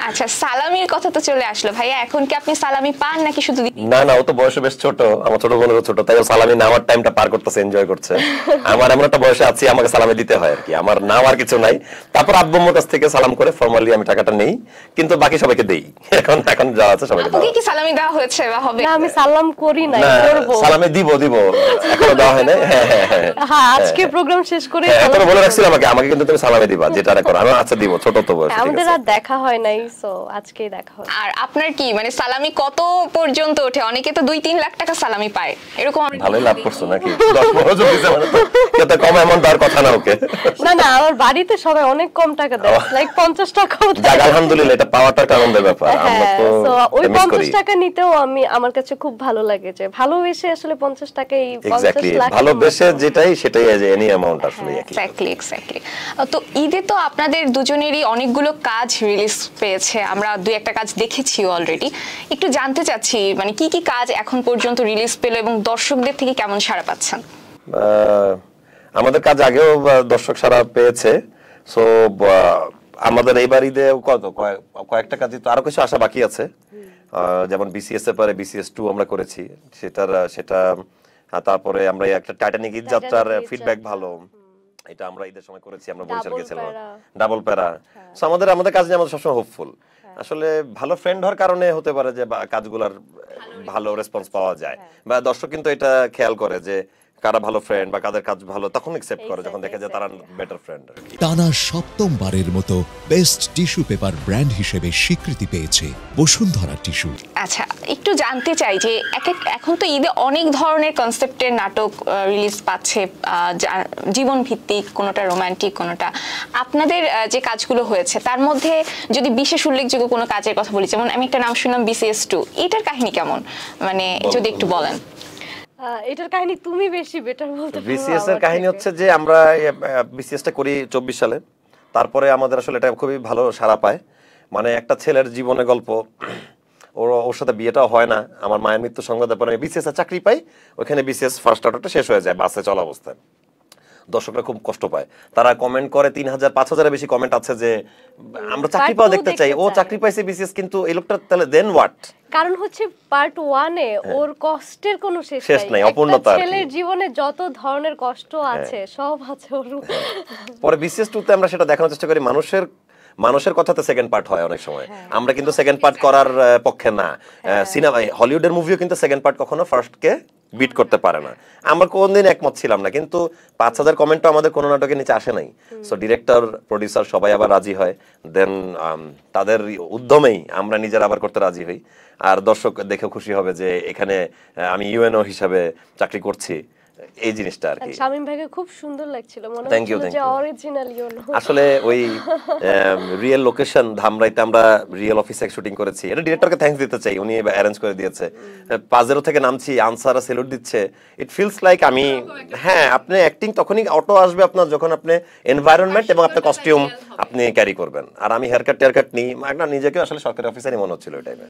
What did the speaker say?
আচ্ছা, সালামির কথা তো চলে আসলো ভাইয়া, এখন কি আপনি সালামি পান নাকি শুধু? না না, ও তো বয়সে বেশ ছোট, আমার ছোট বোনেরও ছোট, তাই সালামি নেওয়ার টাইমটা পার করতেছে, এনজয় করছে। আমার এমন একটা বয়সে আছি, আমাকে সালামি দিতে হয় আর কি, আমার নেওয়ার কিছু নাই। তারপর আব্বু আম্মুর কাছ থেকে সালাম করে ফর্মালি আমি টাকাটা নেই, কিন্তু বাকি সবাইকে দেই। এখন এখন যা আছে সবাইকে দাও। কি সালামি দেওয়া হয়েছে বা হবে? না, আমি সালাম করি না, করব। সালামি দিব এখনো দেওয়া হয় না। হ্যাঁ, আজকে প্রোগ্রাম শেষ করে তোমরা বলে রাখছিল আমাকে কিন্তু তুমি সালামি দিবা, যেটা করো। আমি আচ্ছা দিব, ছোট তো বয়স, ঠিক আছে। আমাদের আর দেখা হয় নাই, সো আজকেই দেখা হয়। আর আপনার কি মানে সালামি কত পর্যন্ত ওঠে? অনেকে তো 2-3 লাখ টাকা সালামি পায়, এরকম। ভালোই লাভ করছো নাকি? 10-15 দিছে মানে তো কত কম এমন তার কথা না। ওকে, না না, আমার বাড়িতে সবাই অনেক কম টাকা দেয়, লাইক 50 টাকাও দেয়। যাক আলহামদুলিল্লাহ, এটা পাওয়াটা একটা আনন্দের ব্যাপার। আমরা তো ওই 50 টাকা নিতেও আমার কাছে খুব ভালো লাগে যে ভালোবেসে আসলে 50 টাকাই 50 লাখ ভালোবেসে যেটাই সেটাই এনি অ্যামাউন্ট আসলে একই। এক্স্যাক্টলি। তো ঈদে তো আপনাদের দুজনেরই অনেকগুলো কাজ রিলিজ পেয়েছে, আমরা 2-1টা কাজ দেখেছি অলরেডি। একটু জানতে চাচ্ছি মানে কি কি কাজ এখন পর্যন্ত রিলিজ পেল এবং দর্শকদের থেকে কেমন সাড়া পাচ্ছেন? আমাদের কাজ আগেও দর্শক সাড়া পেয়েছে, সো আমাদের এইবার ঈদে কয়েকটা কাজই তো আরো কিছু আশা বাকি আছে। যেমন বিসিএস এর পরে বিসিএস 2 আমরা করেছি, সেটা তারপরে আমরা একটা টাইটানিক ঈদ যাত্রার ফিডব্যাক ভালো, এটা আমরা ঈদের সময় করেছি, আমরা বরিশাল গেছিলাম। ডাবল প্যারা। সো আমাদের কাজ নিয়ে আমরা সবসময় হোপফুল। আসলে ভালো ফ্রেন্ড হওয়ার কারণে হতে পারে যে কাজগুলোর ভালো রেসপন্স পাওয়া যায়, বা দর্শক কিন্তু এটা খেয়াল করে যে কারা ভালো ফ্রেন্ড বা কাদের কাজ ভালো, তখন অ্যাকসেপ্ট করে যখন দেখে যে তারা বেটার ফ্রেন্ড। টানা সপ্তমবারের মতো বেস্ট টিস্যু পেপার ব্র্যান্ড হিসেবে স্বীকৃতি পেয়েছে বসুন্ধরা টিস্যু। আচ্ছা, একটু জানতে চাই যে এখন তো ঈদে অনেক ধরনের কনসেপ্টের নাটক রিলিজ পাচ্ছে, জীবন ভিত্তিক, কোনোটা রোমান্টিক, কোনোটা। আপনাদের যে কাজগুলো হয়েছে তার মধ্যে যদি বিশেষ উল্লেখযোগ্য কোনো কাজের কথা বলি, যেমন আমি একটা নাম শুনলাম বিসিএস 2, এটার কাহিনী কেমন, মানে যদি একটু বলেন। এটার কাহিনী তুমি বেশি বেটার বলতে পারো। বিসিএস এর কাহিনী হচ্ছে যে আমরা বিসিএস টা করি 24 সালে, তারপরে আমাদের আসলে এটা খুবই ভালো সাড়া পায়। মানে একটা ছেলের জীবনের গল্প, ওর সাথে বিয়েটাও হয় না, আমার মায়ের মৃত্যু সংবাদের পরে বিসিএস এর চাকরি পাই, ওখানে বিসিএস ফার্স্ট অর্ডারটা শেষ হয়ে যায় বাসে চলা অবস্থায়। দর্শকরা খুব কষ্ট পায়, তারা কমেন্ট করে 3000-5000 বেশি কমেন্ট আছে যে আমরা চাকরি পাওয়া দেখতে চাই, ও চাকরি পাইছে বিসিএস, কিন্তু এই লোকটা তাহলে দেন হোয়াট? কারণ হচ্ছে পার্ট 1 এ ওর কষ্টের কোনো শেষ নাই, অপূর্ণতা। ছেলের জীবনে যত ধরনের কষ্ট আছে সব আছে ওর। পরে বিসিএস 2 তে আমরা সেটা দেখানোর চেষ্টা করি, মানুষের কথাতে সেকেন্ড পার্ট হয় অনেক সময়। আমরা কিন্তু সেকেন্ড পার্ট করার পক্ষে না। সিনেমা হলিউডের মুভিও কিন্তু সেকেন্ড পার্ট কখনো ফার্স্ট কে বিট করতে পারে না। আমরা কোনদিন একমত ছিলাম না, কিন্তু 5000 কমেন্টও আমাদের কোনো নাটকের নিচে আসে নাই। সো ডিরেক্টর, প্রোডিউসার সবাই আবার রাজি হয়, দেন তাদের উদ্যমেই আমরা নিজেরা আবার করতে রাজি হই। আর দর্শক দেখে খুশি হবে যে এখানে আমি ইউএনও হিসাবে চাকরি করছি, এই জিনিসটা আর কি। শামীম ভাইকে খুব সুন্দর লাগছিল, মনে হচ্ছিল যে অরিজিনাল ইউনো। আসলে ওই রিয়েল লোকেশন ধামরাইতে আমরা রিয়েল অফিসে শুটিং করেছি, এটা ডিরেক্টরকে থ্যাঙ্কস দিতে চাই, উনি অ্যারেঞ্জ করে দিয়েছে। 5-0 থেকে নামছি, আনসাররা সেলুট দিচ্ছে, ইট ফিলস লাইক আমি, হ্যাঁ, আপনি অ্যাক্টিং তখনই অটো আসবে আপনার যখন আপনি এনভায়রনমেন্ট এবং আপনার কস্টিউম আপনি ক্যারি করবেন। আর আমি হেয়ারকাট টেয়ারকাট নিই, একটা নিজেকে আসলে সরকারি অফিসারই মনে হচ্ছিল ওই টাইমে।